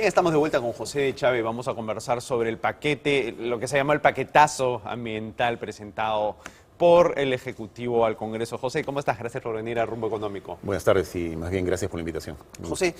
estamos de vuelta con José Chávez. Vamos a conversar sobre el paquete, lo que se llama el paquetazo ambiental presentado por el Ejecutivo al Congreso. José, ¿cómo estás? Gracias por venir a Rumbo Económico. Buenas tardes y más bien gracias por la invitación. José,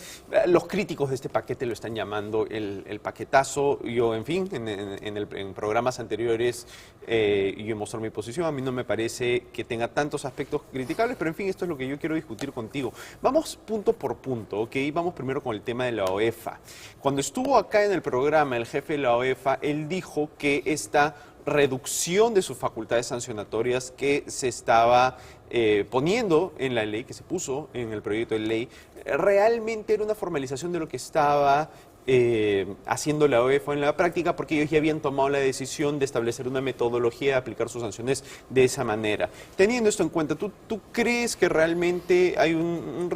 los críticos de este paquete lo están llamando el paquetazo. Yo, en fin, en programas anteriores yo he mostrado mi posición. A mí no me parece que tenga tantos aspectos criticables, pero en fin, esto es lo que yo quiero discutir contigo. Vamos punto por punto, ¿ok? Vamos primero con el tema de la OEFA. Cuando estuvo acá en el programa el jefe de la OEFA, él dijo que esta reducción de sus facultades sancionatorias que se estaba poniendo en la ley, que se puso en el proyecto de ley, realmente era una formalización de lo que estaba haciendo la OEFA en la práctica, porque ellos ya habían tomado la decisión de establecer una metodología de aplicar sus sanciones de esa manera. Teniendo esto en cuenta, ¿tú crees que realmente hay un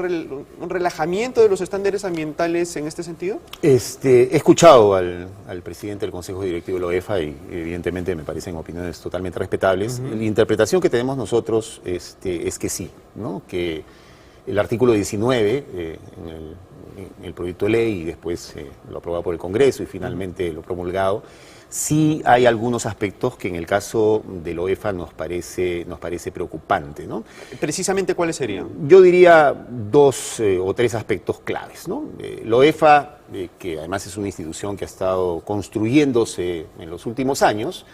relajamiento de los estándares ambientales en este sentido? He escuchado al presidente del Consejo Directivo de la OEFA y evidentemente me parecen opiniones totalmente respetables. La interpretación que tenemos nosotros es que sí, ¿no? Que el artículo 19 en el proyecto de ley y después lo aprobado por el Congreso y finalmente lo promulgado, sí hay algunos aspectos que en el caso de la OEFA nos parece preocupante, ¿no? ¿Precisamente cuáles serían? Yo diría dos o tres aspectos claves, ¿no? La OEFA, que además es una institución que ha estado construyéndose en los últimos años,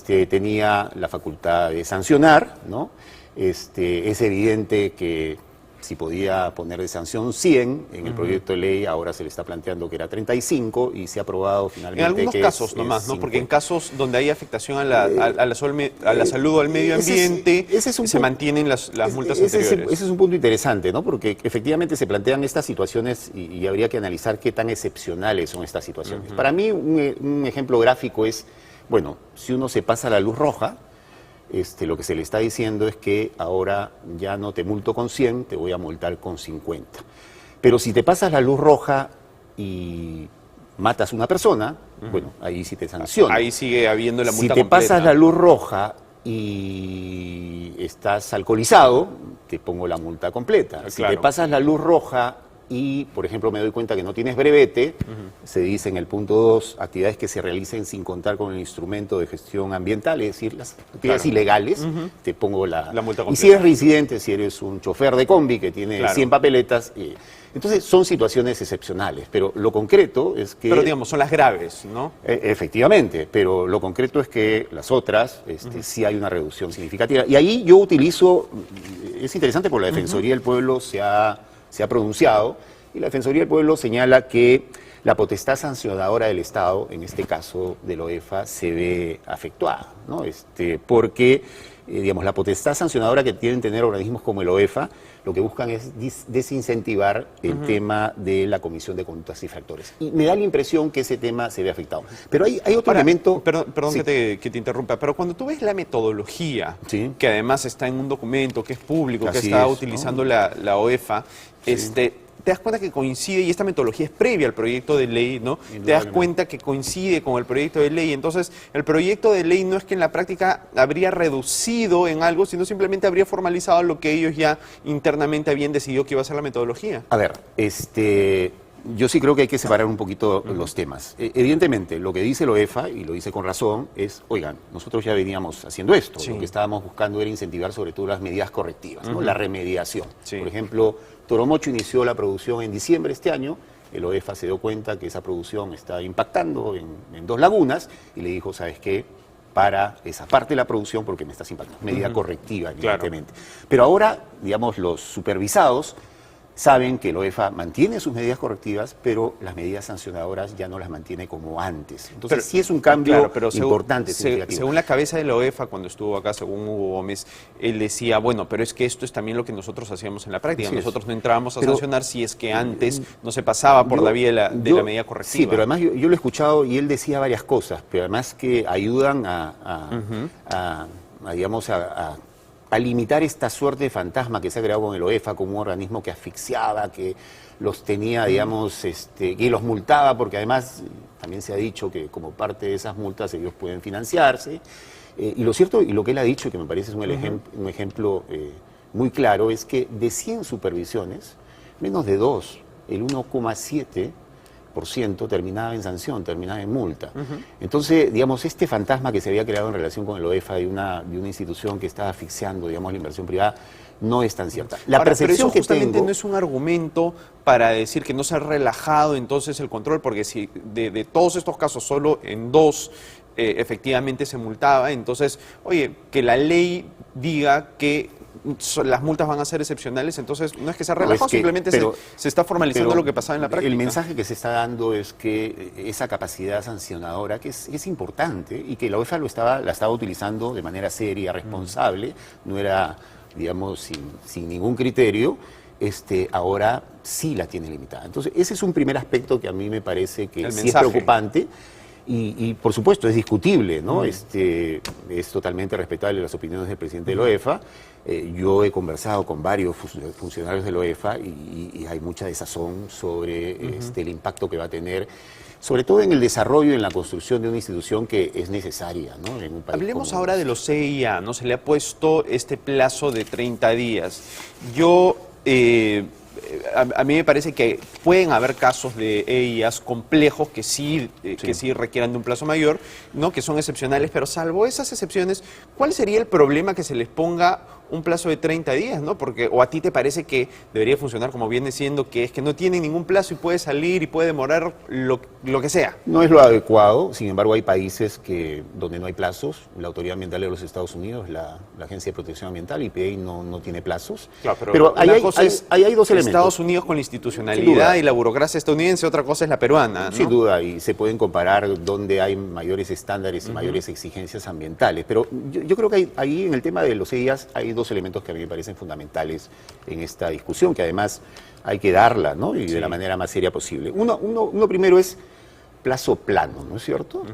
tenía la facultad de sancionar, ¿no? Es evidente que si podía poner de sanción 100, en el proyecto de ley ahora se le está planteando que era 35 y se ha aprobado finalmente. En algunos casos nomás, ¿no? Porque en casos donde hay afectación a la salud o al medio ambiente, se mantienen las multas anteriores. Ese es un punto interesante, ¿no? Porque efectivamente se plantean estas situaciones y habría que analizar qué tan excepcionales son estas situaciones. Para mí un ejemplo gráfico es, bueno, si uno se pasa la luz roja, lo que se le está diciendo es que ahora ya no te multo con 100, te voy a multar con 50. Pero si te pasas la luz roja y matas a una persona, bueno, ahí sí te sanciona. Ahí sigue habiendo la multa completa. Si te pasas la luz roja y estás alcoholizado, te pongo la multa completa. Claro. Si te pasas la luz roja y, por ejemplo, me doy cuenta que no tienes brevete, se dice en el punto 2, actividades que se realicen sin contar con el instrumento de gestión ambiental, es decir, las actividades ilegales, te pongo la multa completa. Y si eres residente, si eres un chofer de combi que tiene 100 papeletas, entonces son situaciones excepcionales, pero lo concreto es que... Pero digamos, son las graves, ¿no? Efectivamente, pero lo concreto es que las otras sí hay una reducción significativa. Y ahí yo utilizo, es interesante porque la Defensoría del Pueblo se ha pronunciado y la Defensoría del Pueblo señala que la potestad sancionadora del Estado, en este caso de la OEFA, se ve afectuada, ¿no? Porque, digamos, la potestad sancionadora que tienen tener organismos como el OEFA, lo que buscan es desincentivar el tema de la comisión de conductas infractores. Y me da la impresión que ese tema se ve afectado. Pero hay otro elemento... Perdón sí, que te interrumpa, pero cuando tú ves la metodología, que además está en un documento que es público, que está utilizando la OEFA, te das cuenta que coincide, y esta metodología es previa al proyecto de ley, ¿no? Te das cuenta que coincide con el proyecto de ley. Entonces, el proyecto de ley no es que en la práctica habría reducido en algo, sino simplemente habría formalizado lo que ellos ya internamente habían decidido que iba a ser la metodología. A ver, yo sí creo que hay que separar un poquito los temas. Evidentemente, lo que dice la OEFA, y lo dice con razón, es, oigan, nosotros ya veníamos haciendo esto. Lo que estábamos buscando era incentivar sobre todo las medidas correctivas, ¿no? La remediación. Por ejemplo, Toromocho inició la producción en diciembre de este año, el OEFA se dio cuenta que esa producción está impactando en 2 lagunas y le dijo, ¿sabes qué? Para esa parte de la producción porque me estás impactando. Medida correctiva, evidentemente. Pero ahora, digamos, los supervisados saben que la OEFA mantiene sus medidas correctivas, pero las medidas sancionadoras ya no las mantiene como antes. Entonces, sí es un cambio importante. Según la cabeza de la OEFA, cuando estuvo acá, según Hugo Gómez, él decía, bueno, pero es que esto es también lo que nosotros hacíamos en la práctica. Nosotros no entrábamos a sancionar si es que antes no se pasaba por la vía de la medida correctiva. Sí, pero además yo lo he escuchado y él decía varias cosas, pero además que ayudan a limitar esta suerte de fantasma que se ha creado con el OEFA como un organismo que asfixiaba, que los tenía, digamos, que los multaba, porque además también se ha dicho que como parte de esas multas ellos pueden financiarse. Y lo cierto, y lo que él ha dicho, que me parece un ejemplo muy claro, es que de 100 supervisiones, menos de 2, el 1,7, 90% terminaba en sanción, terminaba en multa. Entonces, digamos, este fantasma que se había creado en relación con el OEFA de una institución que estaba asfixiando, digamos, la inversión privada, no es tan cierta. La Ahora, percepción pero eso que justamente tengo, no es un argumento para decir que no se ha relajado entonces el control, porque si de todos estos casos solo en 2 efectivamente se multaba, entonces, oye, que la ley diga que las multas van a ser excepcionales, entonces no es que se ha relajado, simplemente se está formalizando lo que pasaba en la práctica. El mensaje que se está dando es que esa capacidad sancionadora, que es importante, y que la UEFA la estaba utilizando de manera seria, responsable, no era, digamos, sin ningún criterio, ahora sí la tiene limitada. Entonces, ese es un primer aspecto que a mí me parece que sí es preocupante. Y por supuesto es discutible, ¿no? Es totalmente respetable las opiniones del presidente de la UEFA. Yo he conversado con varios funcionarios de la UEFA y hay mucha desazón sobre el impacto que va a tener, sobre todo en el desarrollo, en la construcción de una institución que es necesaria, ¿no? En un país. Hablemos ahora de los CIA, ¿no? Se le ha puesto este plazo de 30 días. Yo... a mí me parece que pueden haber casos de EIAs complejos que sí requieran de un plazo mayor, ¿no? Que son excepcionales, pero salvo esas excepciones, ¿cuál sería el problema que se les ponga un plazo de 30 días, ¿no? Porque, o a ti te parece que debería funcionar como viene siendo, que es que no tiene ningún plazo y puede salir y puede demorar lo que sea. No es lo adecuado, sin embargo hay países donde no hay plazos. La Autoridad Ambiental de los Estados Unidos, la Agencia de Protección Ambiental, EPA, no tiene plazos. Claro, pero ahí hay dos elementos. Estados Unidos con la institucionalidad y la burocracia estadounidense, otra cosa es la peruana, ¿no? Sin duda, y se pueden comparar donde hay mayores estándares y mayores exigencias ambientales. Pero yo creo que ahí en el tema de los EIAs hay dos elementos que a mí me parecen fundamentales en esta discusión, que además hay que darla, ¿no? Y de la manera más seria posible. Uno primero es plazo plano, ¿no es cierto?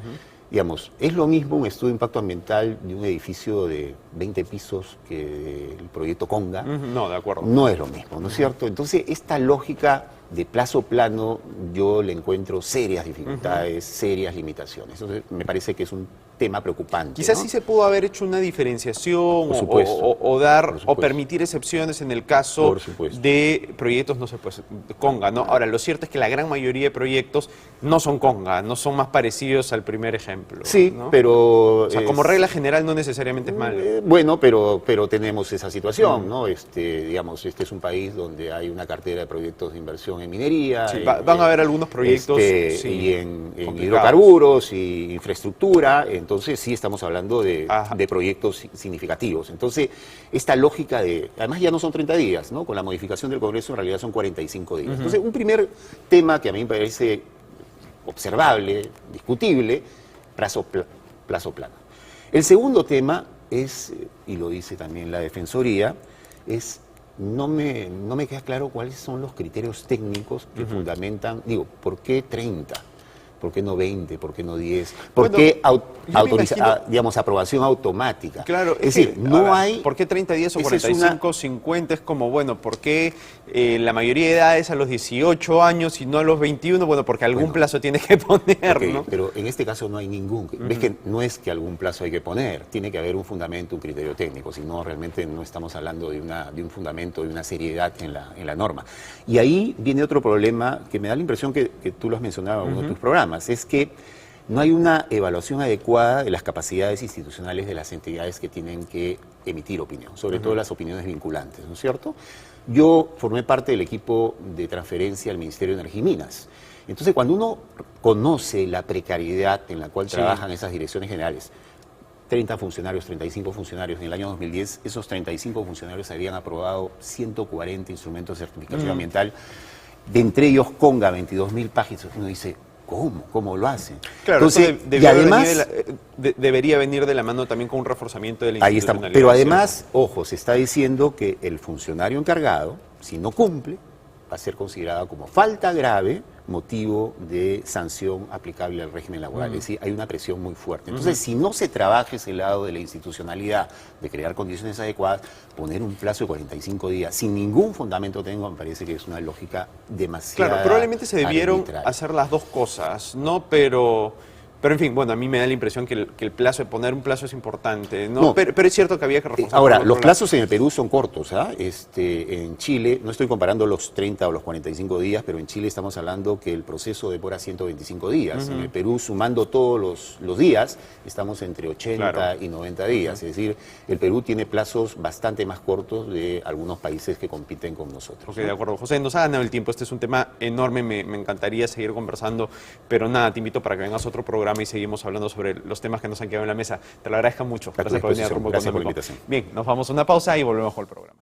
Digamos, es lo mismo un estudio de impacto ambiental de un edificio de 20 pisos que el proyecto Conga. No, de acuerdo. No es lo mismo, ¿no es cierto? Entonces, esta lógica de plazo plano yo le encuentro serias dificultades, serias limitaciones. Entonces, me parece que es un tema preocupante. Quizás ¿no? sí se pudo haber hecho una diferenciación o permitir excepciones en el caso de proyectos, no sé, pues, Conga, ¿no? Ahora, lo cierto es que la gran mayoría de proyectos no son Conga, no son más parecidos al primer ejemplo. Sí, ¿no? pero... O sea, como regla general no necesariamente es malo. Bueno, pero tenemos esa situación, ¿no? Digamos, este es un país donde hay una cartera de proyectos de inversión en minería. Sí, van a haber algunos proyectos y en hidrocarburos y infraestructura. Entonces sí estamos hablando de proyectos significativos. Entonces, esta lógica además ya no son 30 días, ¿no? Con la modificación del Congreso en realidad son 45 días. Entonces, un primer tema que a mí me parece observable, discutible, plazo plano. El segundo tema es, y lo dice también la Defensoría, es no me queda claro cuáles son los criterios técnicos que fundamentan, ¿por qué 30? ¿Por qué no 20? ¿Por qué no 10? ¿Por qué digamos, aprobación automática? Claro, es decir, no hay... ¿Por qué 30 días o 45, 50? Es como, bueno, ¿por qué la mayoría de edad es a los 18 años y no a los 21? Bueno, porque algún plazo tiene que poner, ¿no? Pero en este caso no hay ningún... ¿Ves que no es que algún plazo hay que poner? Tiene que haber un fundamento, un criterio técnico. Si no, realmente no estamos hablando de un fundamento, de una seriedad en la norma. Y ahí viene otro problema que me da la impresión que tú lo has mencionado en uno de tus programas. Es que no hay una evaluación adecuada de las capacidades institucionales de las entidades que tienen que emitir opinión, sobre todo las opiniones vinculantes, ¿no es cierto? Yo formé parte del equipo de transferencia al Ministerio de Energía y Minas. Entonces, cuando uno conoce la precariedad en la cual trabajan esas direcciones generales, 30 funcionarios, 35 funcionarios, en el año 2010, esos 35 funcionarios habían aprobado 140 instrumentos de certificación ambiental, de entre ellos Conga, 22.000 páginas. Uno dice, ¿cómo lo hacen? Claro, entonces, y además debería venir de la mano también con un reforzamiento de la institucionalidad. Ahí estamos. Pero además, ojo, se está diciendo que el funcionario encargado, si no cumple, va a ser considerado como falta grave, motivo de sanción aplicable al régimen laboral. Es decir, hay una presión muy fuerte. Entonces, si no se trabaja ese lado de la institucionalidad, de crear condiciones adecuadas, poner un plazo de 45 días sin ningún fundamento técnico, me parece que es una lógica demasiado... Claro, probablemente se debieron hacer las dos cosas, ¿no? Pero Pero en fin, bueno, a mí me da la impresión que el plazo, poner un plazo es importante, ¿no? No. Pero es cierto que había que reforzar. Ahora, por otro los lado. plazos en el Perú son cortos, ¿ah? En Chile, no estoy comparando los 30 o los 45 días, pero en Chile estamos hablando que el proceso demora 125 días. En el Perú, sumando todos los días, estamos entre 80 y 90 días. Es decir, el Perú tiene plazos bastante más cortos de algunos países que compiten con nosotros. Ok, de acuerdo. José, nos ha ganado el tiempo. Este es un tema enorme, me encantaría seguir conversando, pero nada, te invito para que vengas a otro programa y seguimos hablando sobre los temas que nos han quedado en la mesa. Te lo agradezco mucho. Gracias por venir a Rumbo por la Económico. invitación. Bien, nos vamos a una pausa y volvemos con el programa.